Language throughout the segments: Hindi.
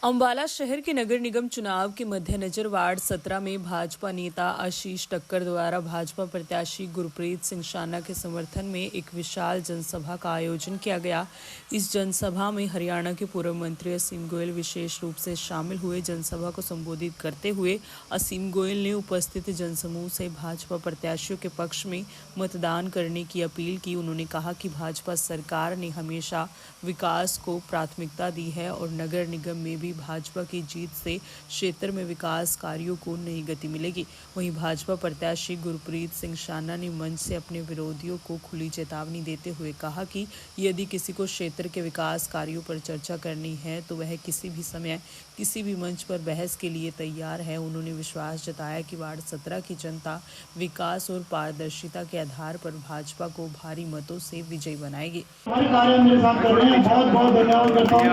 अंबाला शहर के नगर निगम चुनाव के मद्देनजर वार्ड 17 में भाजपा नेता आशीष टक्कर द्वारा भाजपा प्रत्याशी गुरप्रीत सिंह शाना के समर्थन में एक विशाल जनसभा का आयोजन किया गया। इस जनसभा में हरियाणा के पूर्व मंत्री असीम गोयल विशेष रूप से शामिल हुए। जनसभा को संबोधित करते हुए असीम गोयल ने उपस्थित जनसमूह से भाजपा प्रत्याशियों के पक्ष में मतदान करने की अपील की। उन्होंने कहा कि भाजपा सरकार ने हमेशा विकास को प्राथमिकता दी है और नगर निगम में भी भाजपा की जीत से क्षेत्र में विकास कार्यों को नई गति मिलेगी। वहीं भाजपा प्रत्याशी गुरप्रीत सिंह शाना ने मंच से अपने विरोधियों को खुली चेतावनी देते हुए कहा कि यदि किसी को क्षेत्र के विकास कार्यों पर चर्चा करनी है तो वह किसी भी समय किसी भी मंच पर बहस के लिए तैयार है। उन्होंने विश्वास जताया कि वार्ड 17 की जनता विकास और पारदर्शिता के आधार पर भाजपा को भारी मतों से विजयी बनाएगी। कार्य मेरे साथ कर रहे हैं, बहुत बहुत धन्यवाद करता हूँ।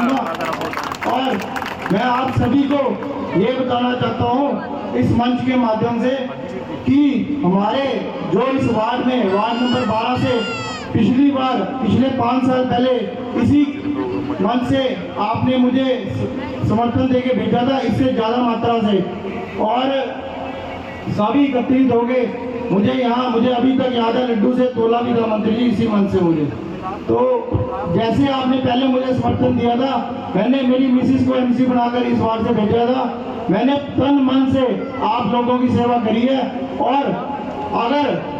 और मैं आप सभी को ये बताना चाहता हूँ इस मंच के माध्यम से कि हमारे जो इस वार्ड में वार्ड नंबर 12 से पिछले 5 साल पहले इसी मंच से आपने मुझे समर्थन देके भेजा था, इससे ज़्यादा मात्रा से, और सभी एकत्रित हो गए। मुझे अभी तक याद है, लड्डू से तोला भी था मंत्री जी इसी मंच से मुझे। तो जैसे आपने पहले मुझे समर्थन दिया था, मैंने मेरी मिसिस को एमसी बनाकर इस वार्ड से भेजा था। मैंने तन मन से आप लोगों की सेवा करी है। और अगर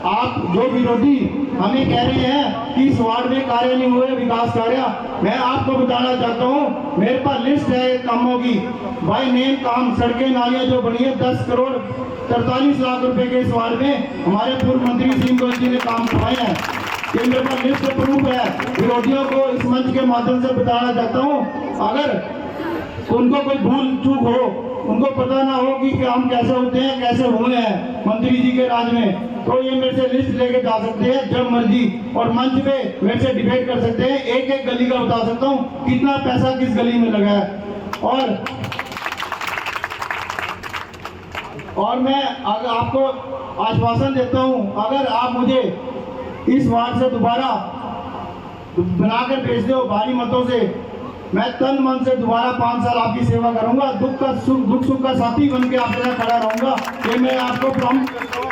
आप जो विरोधी हमें कह रहे हैं कि इस वार्ड में कार्य नहीं हुए, विकास कार्य, मैं आपको बताना चाहता हूँ मेरे पास लिस्ट है कामों की, बाय नेम काम, सड़कें नालियाँ जो बनी है 10 करोड़ 43 लाख रुपए के इस वार्ड में हमारे पूर्व मंत्री असीम गोयल जी ने काम करवाए हैं। ये मेरे पास लिस्ट प्रूफ है। विरोधियों को इस मंच के माध्यम से बताना चाहता हूँ, अगर उनको कोई भूल चूक हो, उनको पता ना हो कि हम कैसे होते हैं, कैसे हुए हैं मंत्री जी के राज में, तो ये मेरे से लिस्ट लेके जा सकते हैं जब मर्जी, और मंच पे मेरे से डिबेट कर सकते हैं। एक एक गली का बता सकता हूँ कितना पैसा किस गली में लगा है। और मैं अगर आपको आश्वासन देता हूँ, अगर आप मुझे इस वार्ड से दोबारा बनाकर भेज दो भारी मतों से, मैं तन मन से दोबारा 5 साल आपकी सेवा करूंगा, दुख सुख का साथी बन के आपके साथ खड़ा रहूंगा। ये मैं आपको प्रॉमिस करता हूँ।